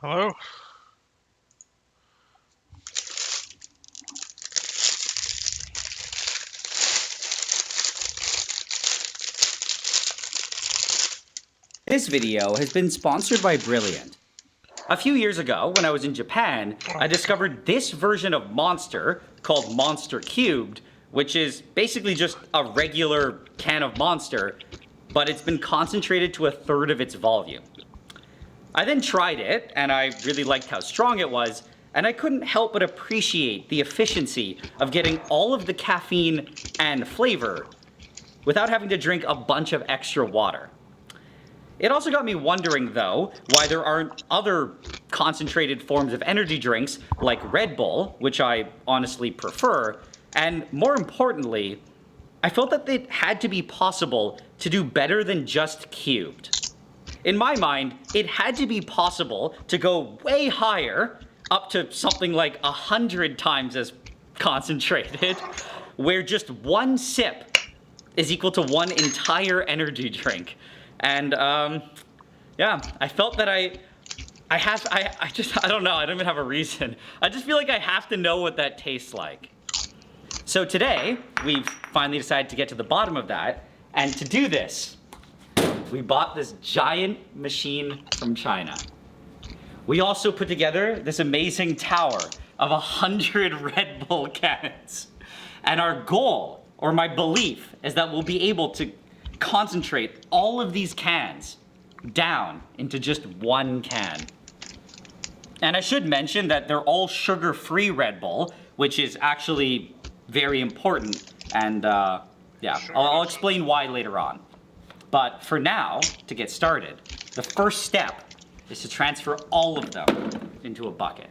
Hello? This video has been sponsored by Brilliant. A few years ago, when I was in Japan, I discovered this version of Monster called Monster Cubed, which is basically just a regular can of Monster, but it's been concentrated to 1/3 of its volume. I then tried it, and I really liked how strong it was, and I couldn't help but appreciate the efficiency of getting all of the caffeine and flavor without having to drink a bunch of extra water. It also got me wondering, though, why there aren't other concentrated forms of energy drinks like Red Bull, which I honestly prefer, and more importantly, I felt that it had to be possible to do better than just cubed. In my mind, it had to be possible to go way higher, up to something like 100 times as concentrated, where just one sip is equal to one entire energy drink. And yeah, I felt that I don't know, I don't even have a reason. I just feel like I have to know what that tastes like. So today, we've finally decided to get to the bottom of that, and to do this, we bought this giant machine from China. We also put together this amazing tower of 100 Red Bull cans. And our goal, or my belief, is that we'll be able to concentrate all of these cans down into just one can. And I should mention that they're all sugar-free Red Bull, which is actually very important, and yeah, I'll explain why later on. But for now, to get started, the first step is to transfer all of them into a bucket.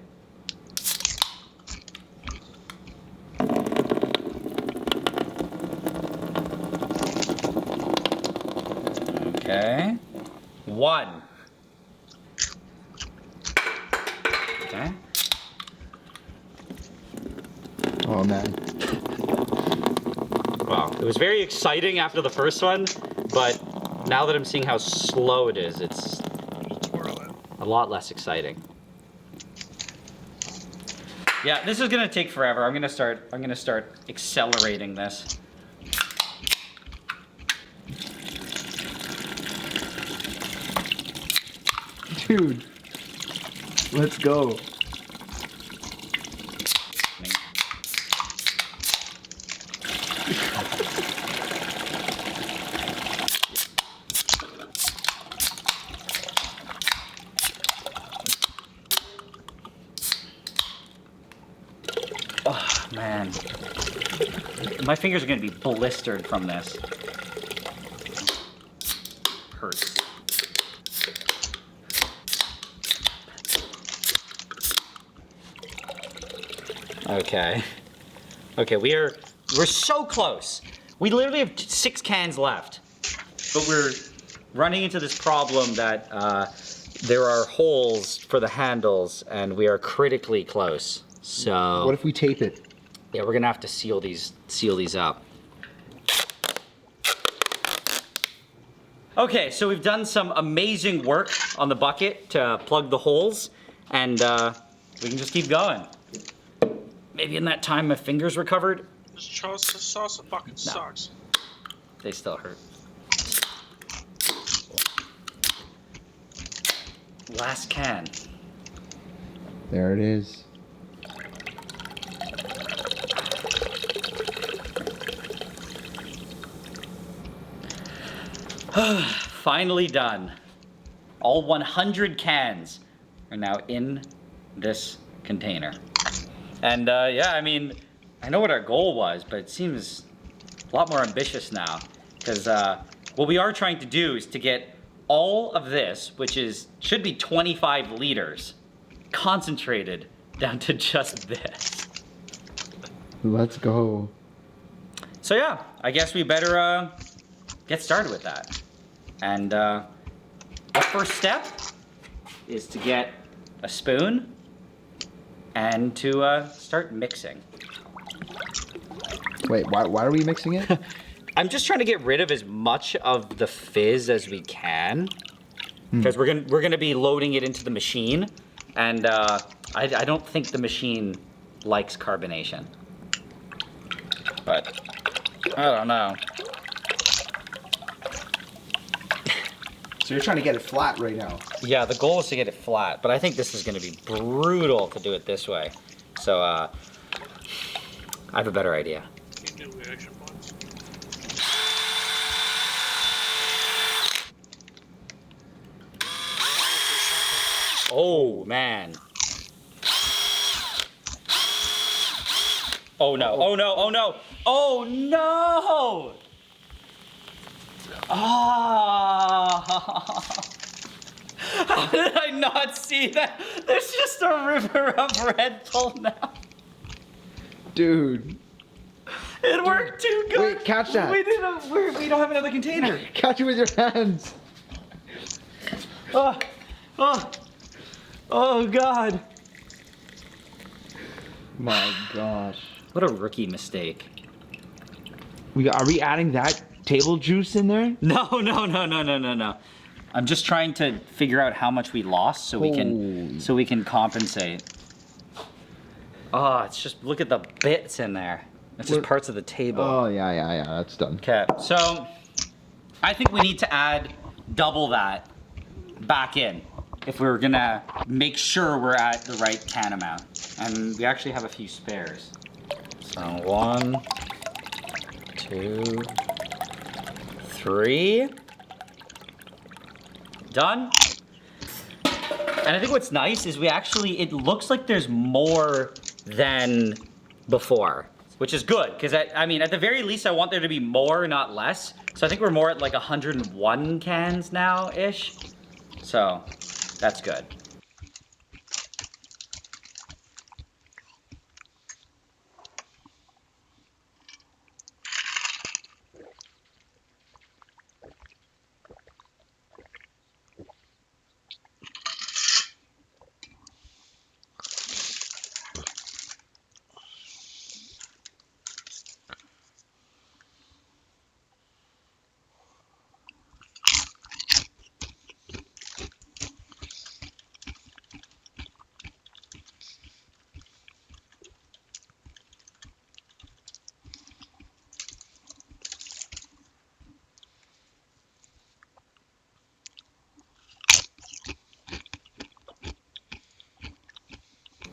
Okay. 1. Okay. Oh man. Wow. It was very exciting after the first one, but now that I'm seeing how slow it is, it's a lot less exciting. Yeah, this is gonna take forever. I'm gonna start accelerating this. Dude, let's go. Oh, man. My fingers are gonna be blistered from this. Hurts. Okay. Okay, we're so close. We literally have 6 cans left. But we're running into this problem that there are holes for the handles and we are critically close. So What if we tape it? yeah, we're gonna have to seal these up. Okay, so we've done some amazing work on the bucket to plug the holes, and we can just keep going. Maybe in that time my fingers recovered. This salsa bucket sucks. They still hurt. Last can. There it is. Finally done. All 100 cans are now in this container. And yeah, I mean, I know what our goal was, but it seems a lot more ambitious now. Because what we are trying to do is to get all of this, which should be 25 liters, concentrated down to just this. Let's go. So yeah, I guess we better get started with that. And our first step is to get a spoon and to start mixing. Wait, why are we mixing it? I'm just trying to get rid of as much of the fizz as we can, because we're gonna be loading it into the machine, And I don't think the machine likes carbonation. But I don't know. So you're trying to get it flat right now. Yeah, the goal is to get it flat, but I think this is going to be brutal to do it this way. So I have a better idea. Can you do reaction points? Oh, man. Oh no, oh no, oh no, oh no! Ah! How did I not see that? There's just a river of Red Bull now. Dude. It worked too good. Wait, catch that. We don't have another container. Catch it with your hands. Oh, oh, oh God. My gosh. What a rookie mistake. Are we adding that table juice in there? No. I'm just trying to figure out how much we lost so we can compensate. Oh, it's just look at the bits in there. It's just parts of the table. Oh yeah, that's done. Okay, so I think we need to add double that back in if we're gonna make sure we're at the right can amount. And we actually have a few spares. So 1, 2, 3. Done. And I think what's nice is it looks like there's more than before, which is good, because I mean, at the very least, I want there to be more, not less. So I think we're more at like 101 cans now-ish. So that's good.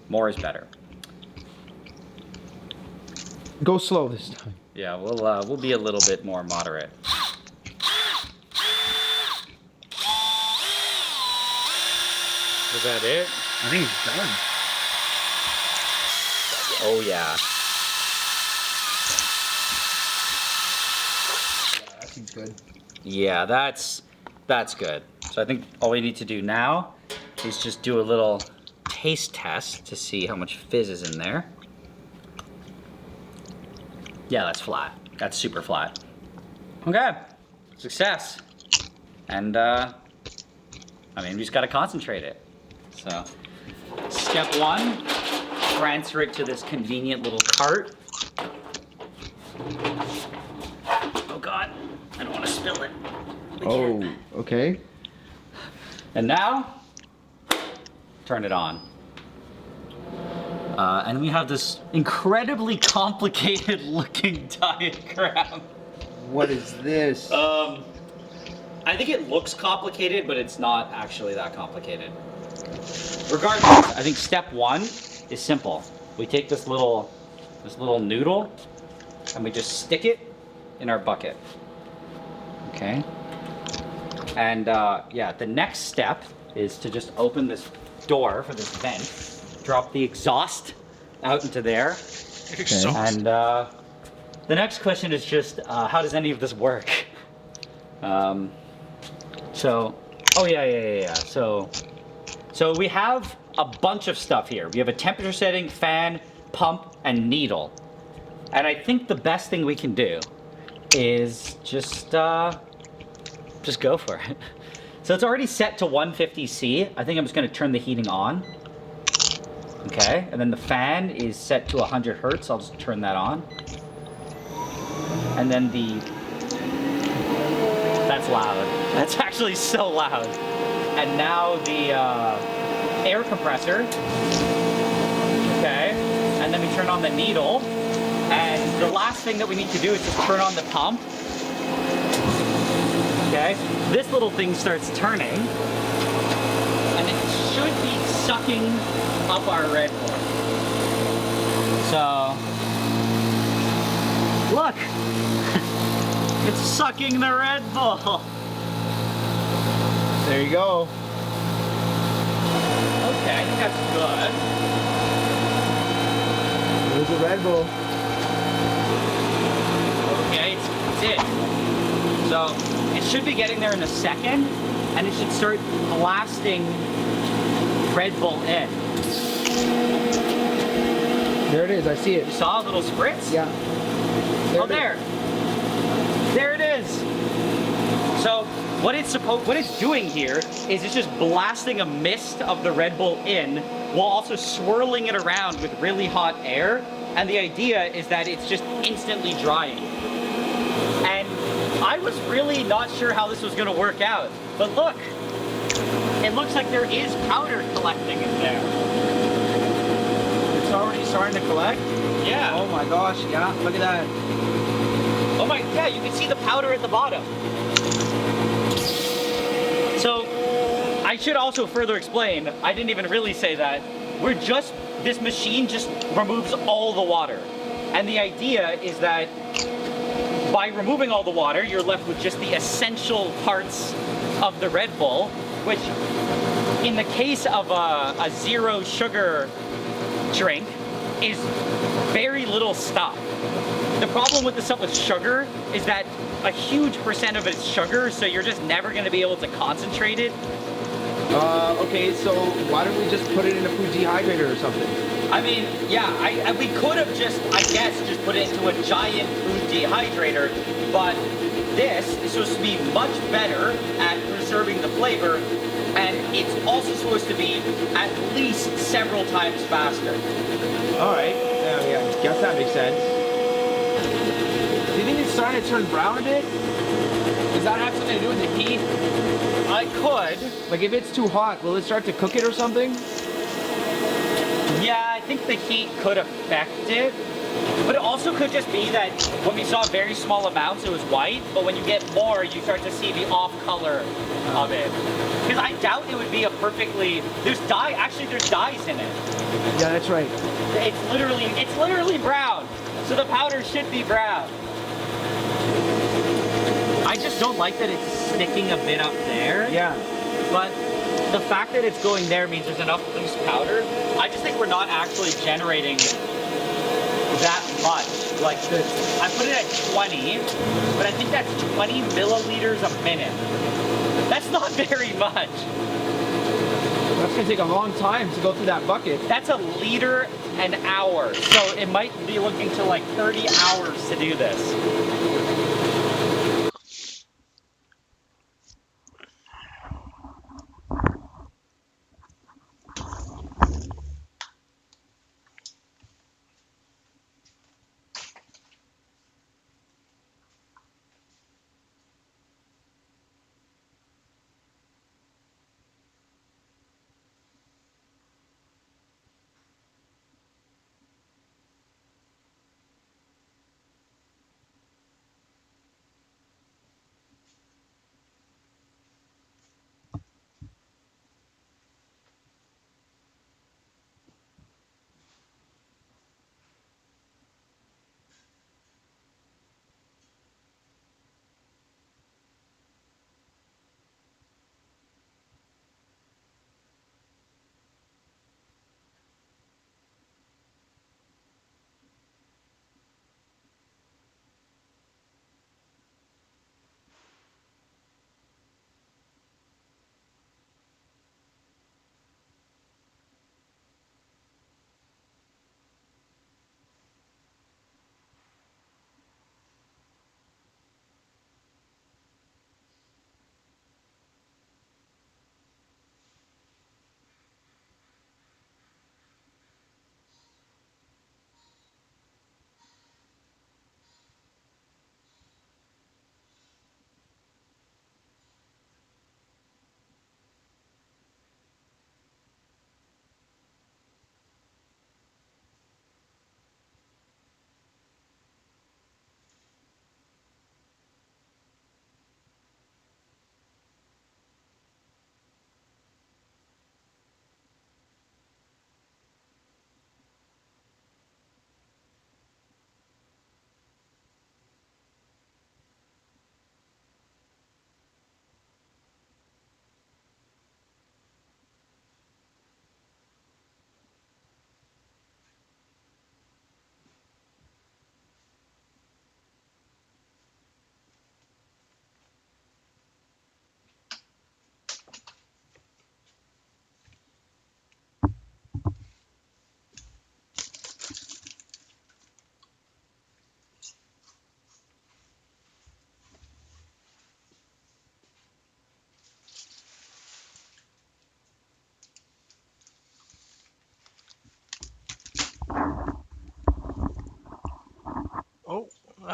More is better. Go slow this time. Yeah, we'll be a little bit more moderate. Is that it? I think it's done. Oh yeah. Yeah, that seems good. Yeah, that's good. So I think all we need to do now is just do a little taste test to see how much fizz is in there. Yeah, that's flat. That's super flat. Okay, success. And I mean, we just gotta concentrate it. So, step 1, transfer it to this convenient little cart. Oh God, I don't wanna spill it. Oh, okay. And now, turn it on. And we have this incredibly complicated looking diagram. What is this? I think it looks complicated, but it's not actually that complicated. Regardless, I think step 1 is simple. We take this little noodle and we just stick it in our bucket. Okay? And yeah, the next step is to just open this door for this vent, drop the exhaust out into there. Okay. And the next question is just, how does any of this work? Oh yeah. So we have a bunch of stuff here. We have a temperature setting, fan, pump, and needle. And I think the best thing we can do is just go for it. So it's already set to 150C. I think I'm just gonna turn the heating on. Okay, and then the fan is set to 100 Hertz. I'll just turn that on. And then that's loud. That's actually so loud. And now the air compressor. Okay, and then we turn on the needle. And the last thing that we need to do is just turn on the pump. Okay, this little thing starts turning, and it should be sucking up our Red Bull. So, look, it's sucking the Red Bull. There you go. Okay, I think that's good. There's a Red Bull. Okay, it's it. So it should be getting there in a second, and it should start blasting Red Bull in. There it is. I see it. You saw a little spritz? Yeah. Oh, there. There it is. So what it's doing here is it's just blasting a mist of the Red Bull in while also swirling it around with really hot air. And the idea is that it's just instantly drying. And I was really not sure how this was going to work out. But look, it looks like there is powder collecting in there. It's already starting to collect? Yeah. Oh my gosh, yeah, look at that. Oh my, yeah, you can see the powder at the bottom. So, I should also further explain, I didn't even really say that, this machine just removes all the water. And the idea is that by removing all the water, you're left with just the essential parts of the Red Bull, which in the case of a zero sugar drink is very little stuff. The problem with the stuff with sugar is that a huge percent of it's sugar, so you're just never going to be able to concentrate it. Okay, so why don't we just put it in a food dehydrator or something? I mean, yeah, we could have just put it into a giant food dehydrator, but this is supposed to be much better at preserving the flavor, and it's also supposed to be at least several times faster. Alright, yeah, guess that makes sense. Do you think it's starting to turn brown a bit? Does that have something to do with the heat? I could. Like if it's too hot, will it start to cook it or something? Yeah, I think the heat could affect it. But it also could just be that when we saw very small amounts, it was white, but when you get more, you start to see the off color of it. Because I doubt it would be a perfectly, there's dyes in it. Yeah, that's right. It's literally brown. So the powder should be brown. I just don't like that it's sticking a bit up there. Yeah. But the fact that it's going there means there's enough loose powder. I just think we're not actually generating that much. Like this. I put it at 20, but I think that's 20 milliliters a minute. That's not very much. That's gonna take a long time to go through that bucket. That's a liter an hour. So it might be looking to like 30 hours to do this.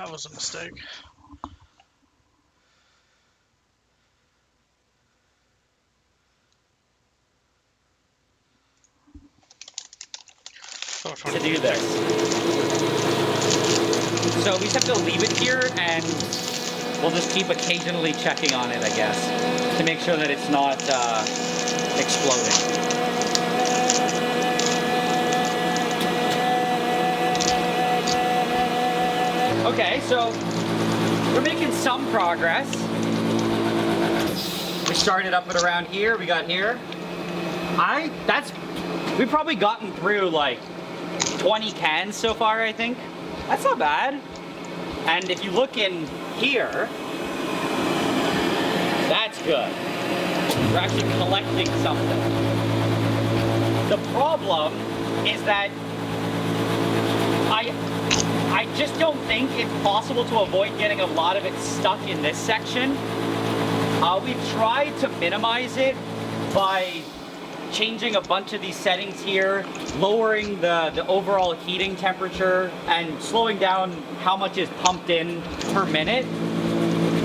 That was a mistake. To do this. So we just have to leave it here, and we'll just keep occasionally checking on it, I guess, to make sure that it's not exploding. Okay, so we're making some progress. We started up at around here. We got here. We've probably gotten through like 20 cans so far, I think. That's not bad. And if you look in here, that's good. We're actually collecting something. The problem is that I just don't think it's possible to avoid getting a lot of it stuck in this section. We've tried to minimize it by changing a bunch of these settings here, lowering the overall heating temperature, and slowing down how much is pumped in per minute.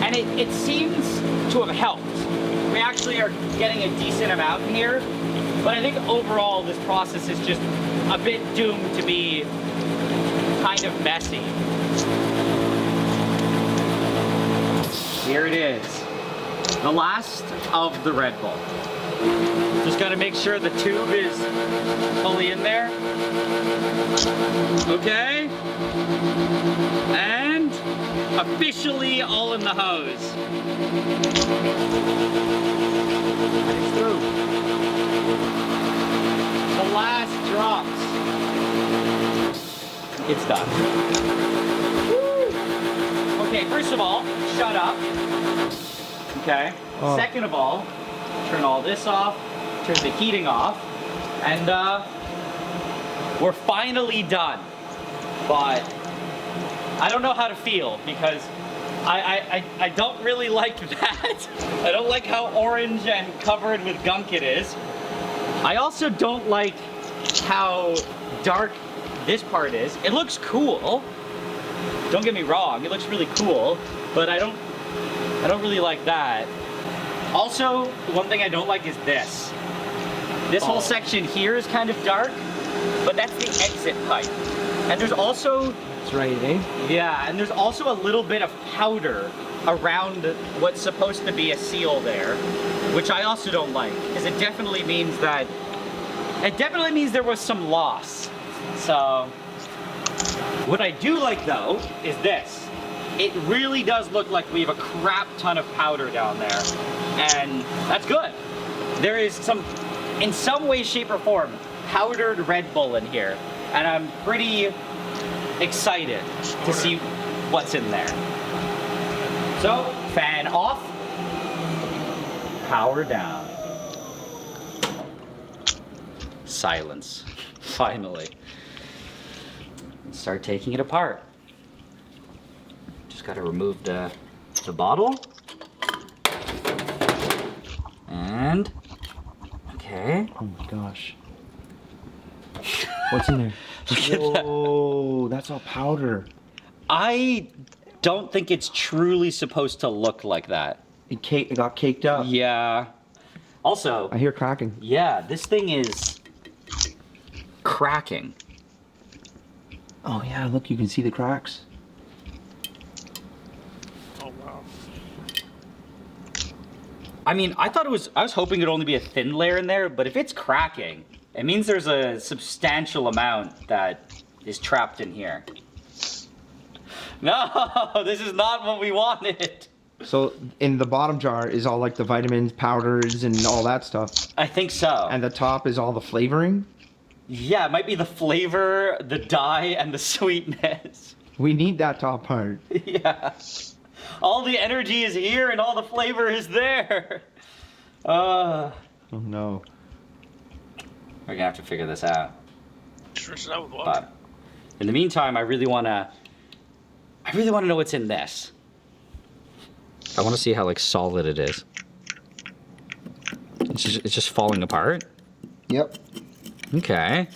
And it seems to have helped. We actually are getting a decent amount in here, but I think overall this process is just a bit doomed to be kind of messy. Here it is. The last of the Red Bull. Just gotta make sure the tube is fully in there. Okay. And officially all in the hose. It's through. The last drops. It's done. Woo! Okay, first of all, shut up. Okay. Oh. Second of all, turn all this off, turn the heating off, and we're finally done. But I don't know how to feel because I don't really like that. I don't like how orange and covered with gunk it is. I also don't like how dark this part is. It looks cool. Don't get me wrong, it looks really cool, but I don't really like that. Also, one thing I don't like is this. This whole section here is kind of dark, but that's the exit pipe. And there's also... That's right, eh? Yeah, and there's also a little bit of powder around what's supposed to be a seal there, which I also don't like, because it definitely means that... It definitely means there was some loss. So, what I do like though, is this. It really does look like we have a crap ton of powder down there. And that's good. There is some, in some way, shape, or form, powdered Red Bull in here. And I'm pretty excited to see what's in there. So, fan off, power down. Silence, finally. Start taking it apart. Just gotta remove the bottle. And, okay. Oh my gosh. What's in there? Look at that. Whoa, that's all powder. I don't think it's truly supposed to look like that. It got caked up. Yeah. Also, I hear cracking. yeah, this thing is cracking. Oh yeah, look, you can see the cracks. Oh wow. I mean, I was hoping it'd only be a thin layer in there, but if it's cracking, it means there's a substantial amount that is trapped in here. No, this is not what we wanted. So in the bottom jar is all like the vitamins, powders, and all that stuff. I think so. And the top is all the flavoring. Yeah, it might be the flavor, the dye, and the sweetness. We need that top part. Yeah. All the energy is here and all the flavor is there. Oh no. We're gonna have to figure this out. Stretch it out with water. But in the meantime, I really wanna know what's in this. I wanna see how like solid it is. It's just falling apart. Yep. Okay.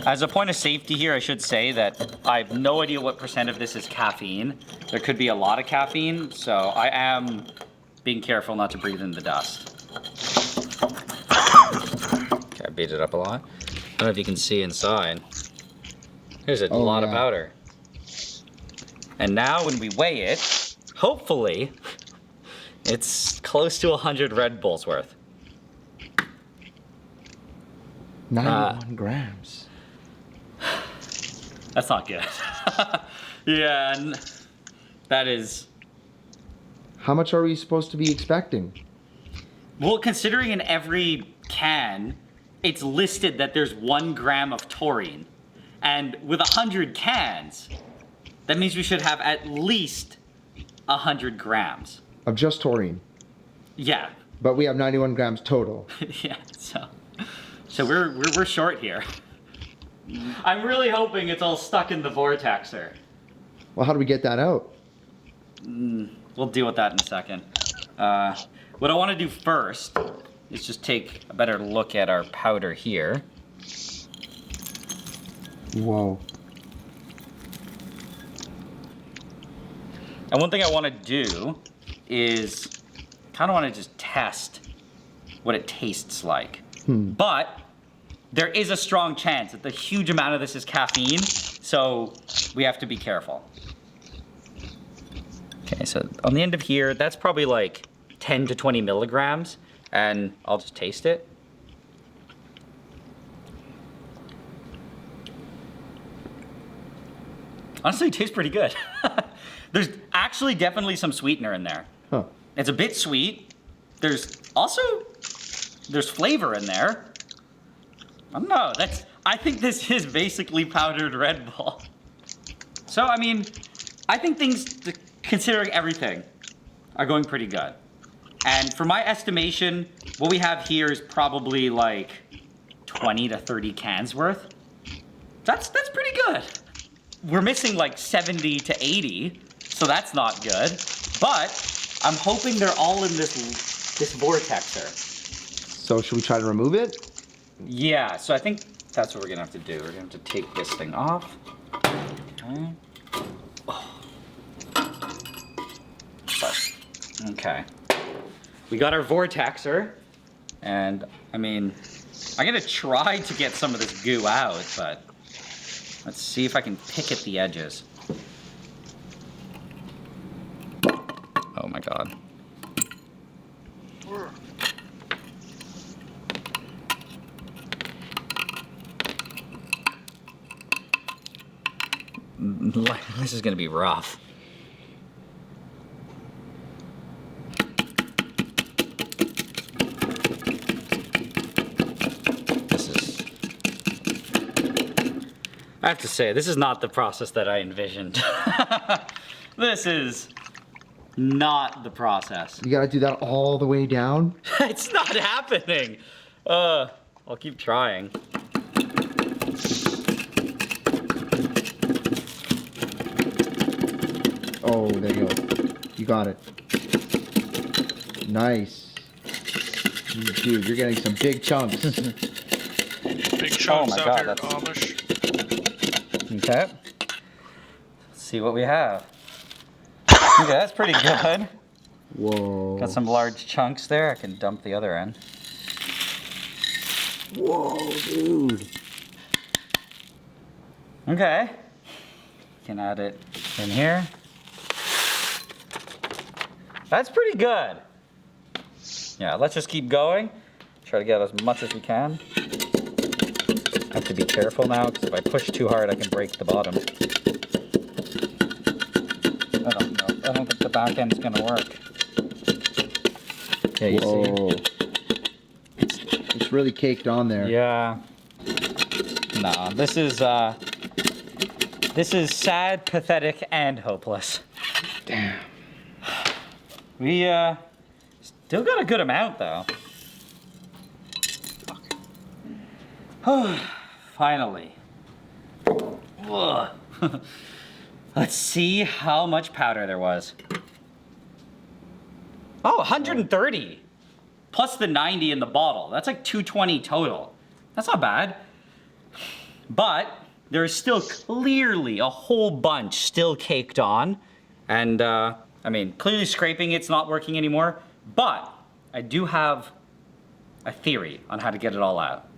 As a point of safety here, I should say that I have no idea what percent of this is caffeine. There could be a lot of caffeine, so I am being careful not to breathe in the dust. Okay, I beat it up a lot. I don't know if you can see inside. There's a lot of powder. And now when we weigh it, hopefully, it's close to 100 Red Bulls worth. 91 grams. That's not good. Yeah, and that is... How much are we supposed to be expecting? Well, considering in every can, it's listed that there's 1 gram of taurine. And with 100 cans, that means we should have at least 100 grams. Of just taurine. Yeah. But we have 91 grams total. Yeah, so we're short here. I'm really hoping it's all stuck in the vortexer. Well, how do we get that out? We'll deal with that in a second. What I want to do first is just take a better look at our powder here. Whoa. And one thing I want to do is kind of want to just test what it tastes like. But there is a strong chance that the huge amount of this is caffeine, so we have to be careful. Okay, so on the end of here, that's probably like 10 to 20 milligrams, and I'll just taste it. Honestly, it tastes pretty good. There's actually definitely some sweetener in there. Huh. It's a bit sweet. There's flavor in there. I don't know, I think this is basically powdered Red Bull. So, I mean, I think things, considering everything, are going pretty good. And for my estimation, what we have here is probably like 20 to 30 cans worth. That's pretty good. We're missing like 70 to 80, so that's not good. But I'm hoping they're all in this vortexer. So should we try to remove it? Yeah, so I think that's what we're gonna have to do. We're gonna have to take this thing off. Okay. Okay. We got our vortexer, and I mean, I'm gonna try to get some of this goo out, but let's see if I can pick at the edges. Oh my god. This is gonna be rough. I have to say, this is not the process that I envisioned. This is not the process. You gotta do that all the way down? It's not happening. I'll keep trying. Oh, there you go. You got it. Nice. Dude, you're getting some big chunks. Big chunks my out God, here, that's- Amish. Okay. Let's see what we have. Okay, that's pretty good. Whoa. Got some large chunks there. I can dump the other end. Whoa, dude. Okay. Can add it in here. That's pretty good. Yeah, let's just keep going. Try to get as much as we can. Have to be careful now, because if I push too hard, I can break the bottom. I don't know. I don't think the back end's gonna work. Yeah, you see? It's really caked on there. Yeah. Nah, this is sad, pathetic, and hopeless. Damn. We still got a good amount though. Finally. Ugh. Let's see how much powder there was. Oh, 130. Plus the 90 in the bottle. That's like 220 total. That's not bad. But there's still clearly a whole bunch still caked on. And, I mean, clearly scraping it's not working anymore. But I do have a theory on how to get it all out.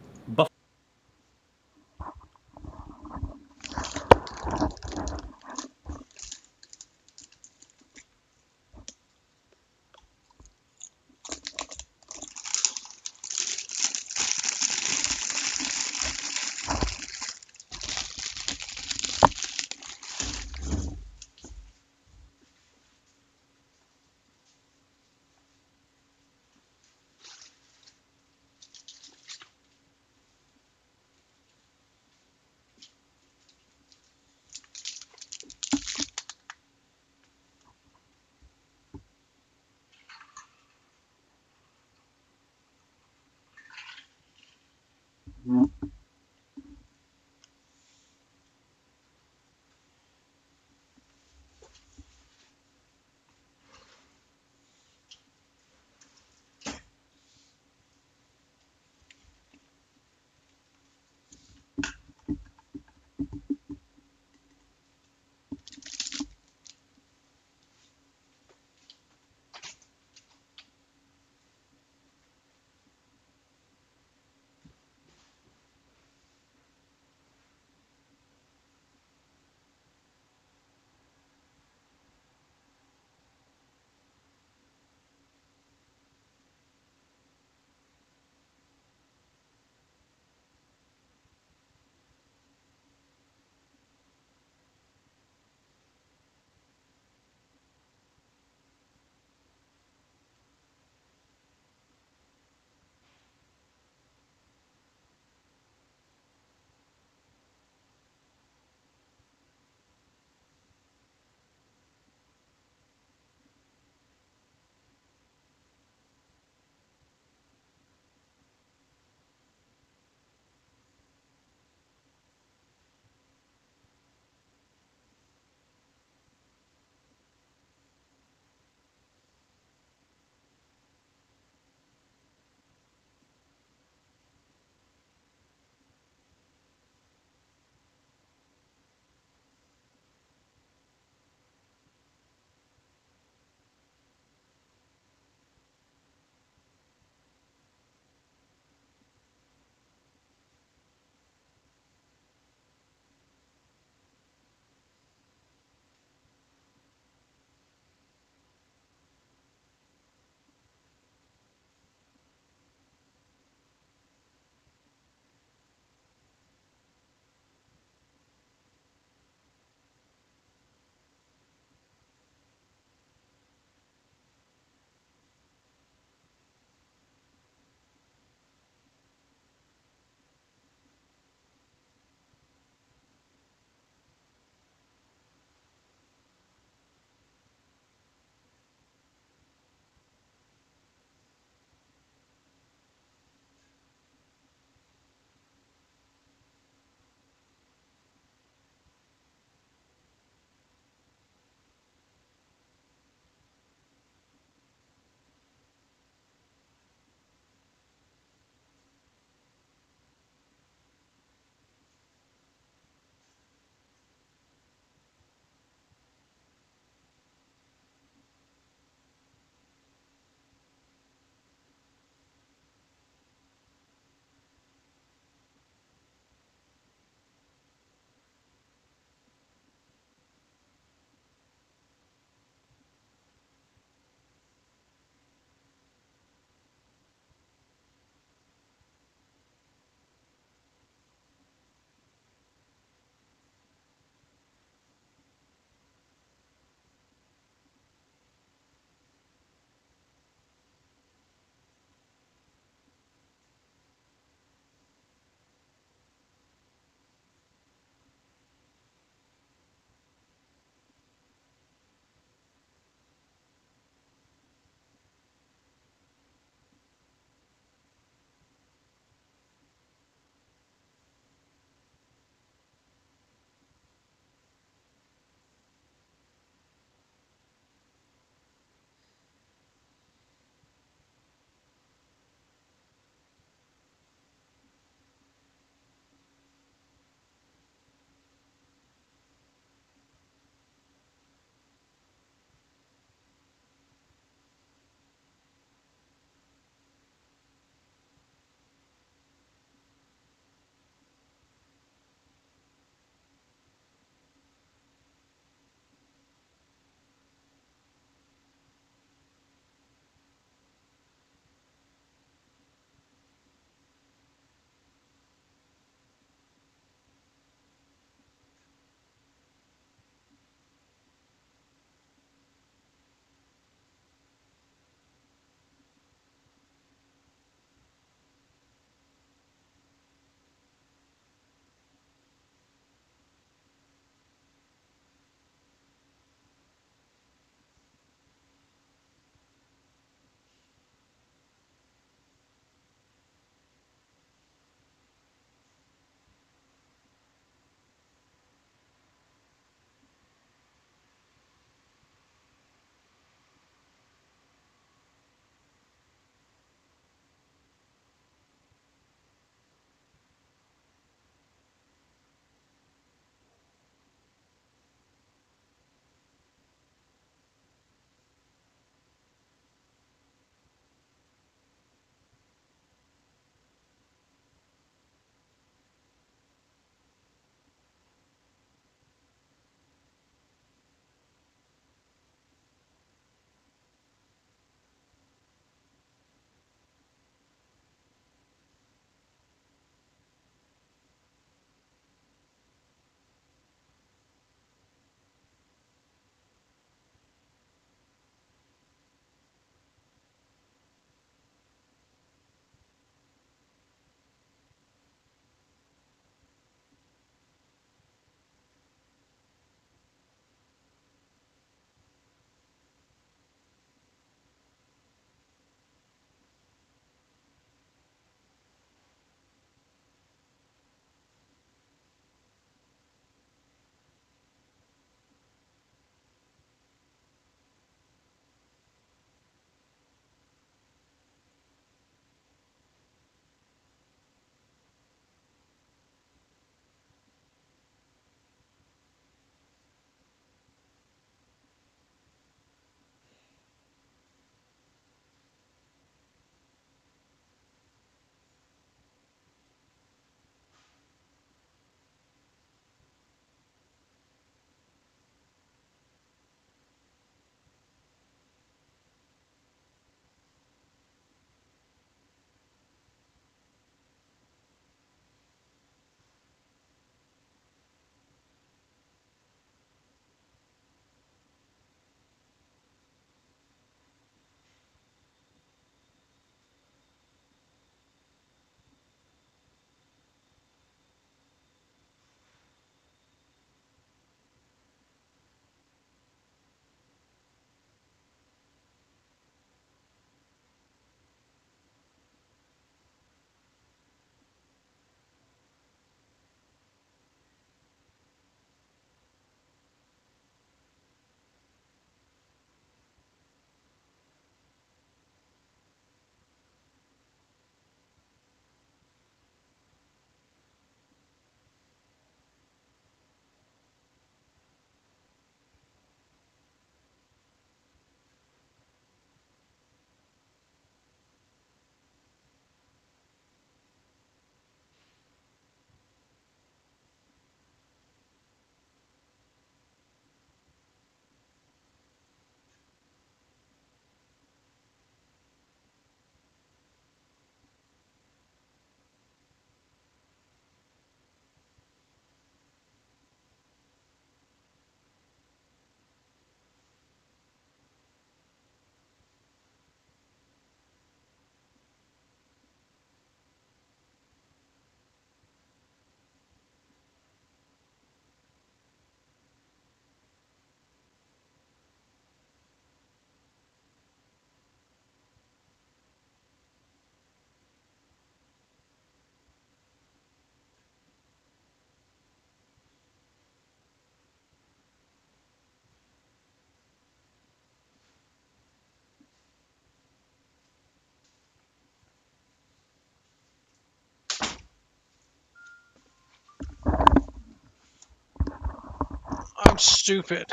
Stupid.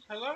Hello.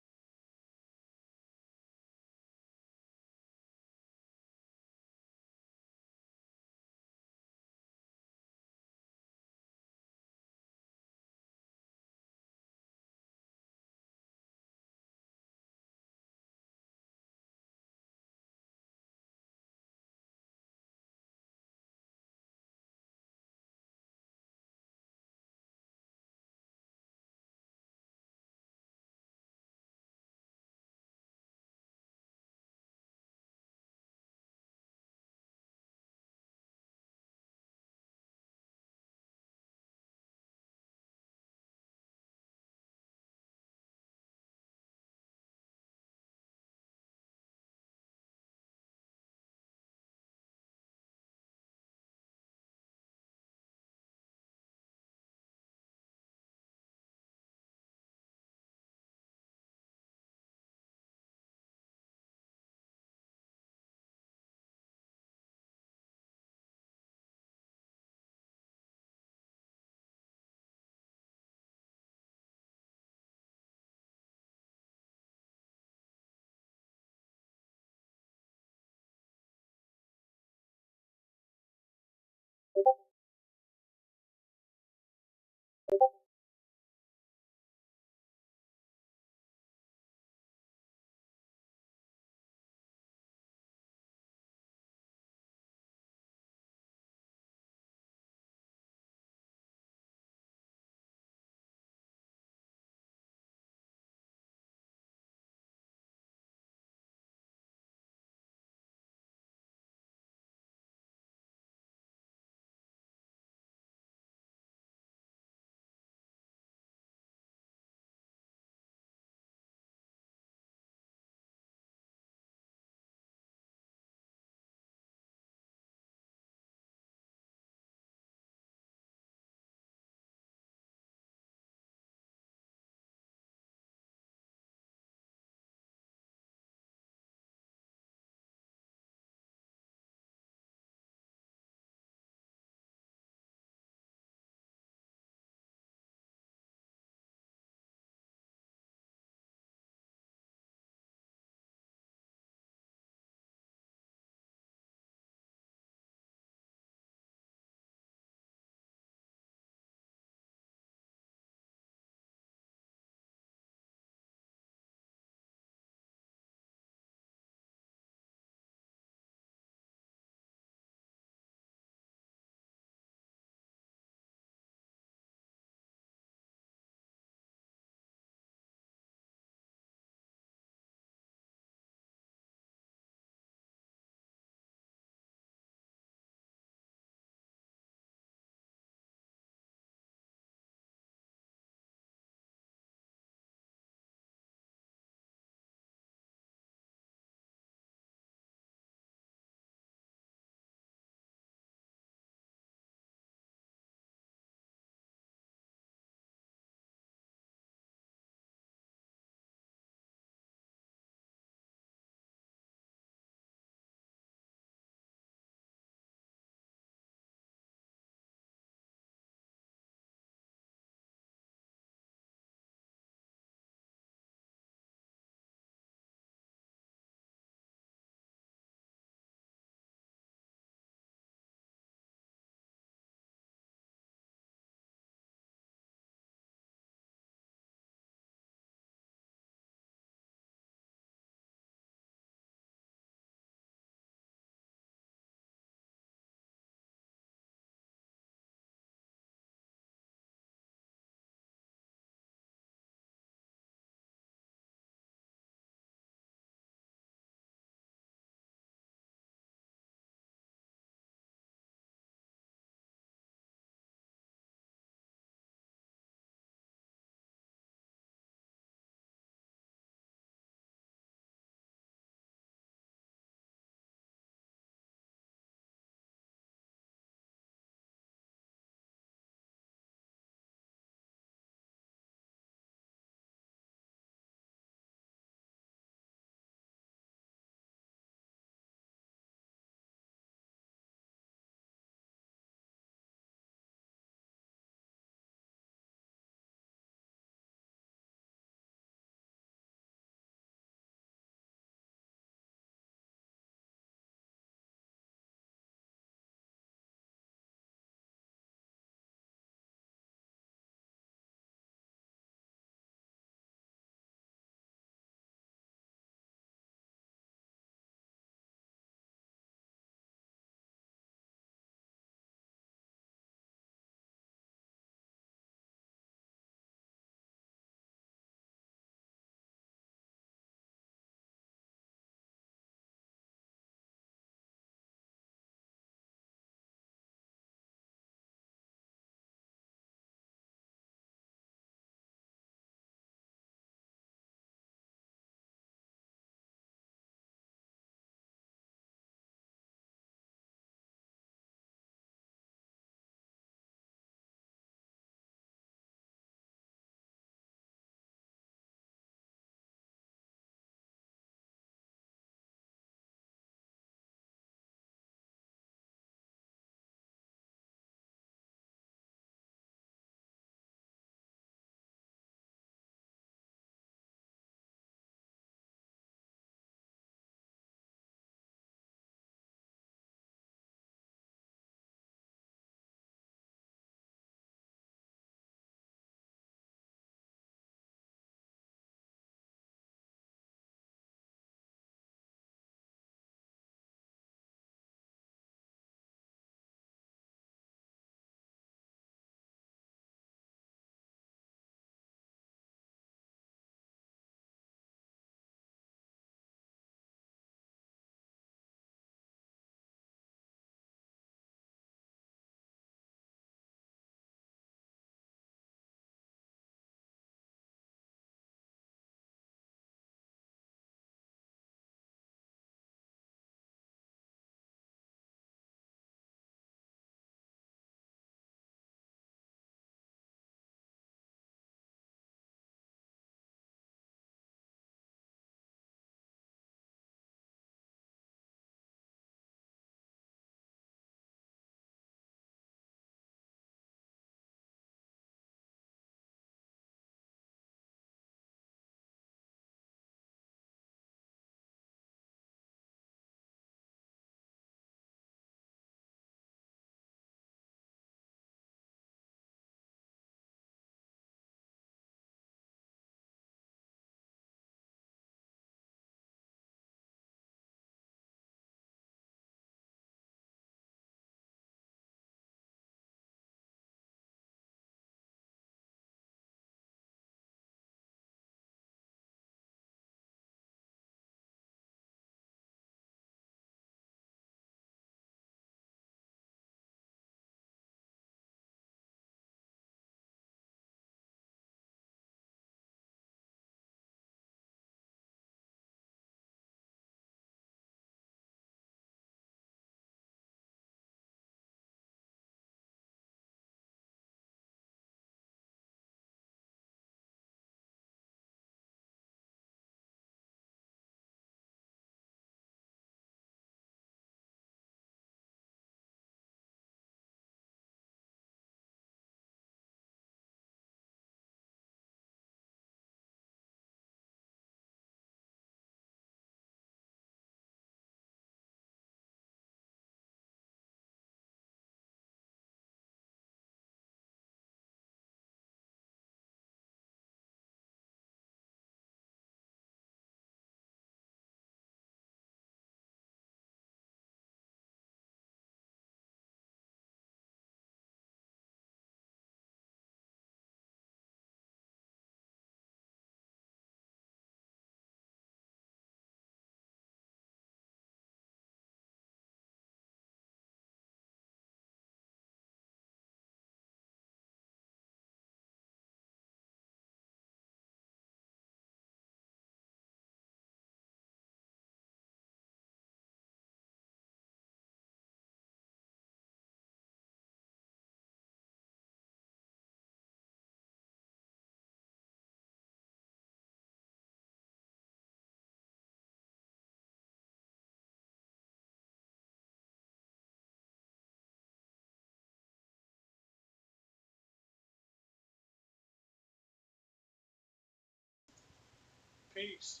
Peace.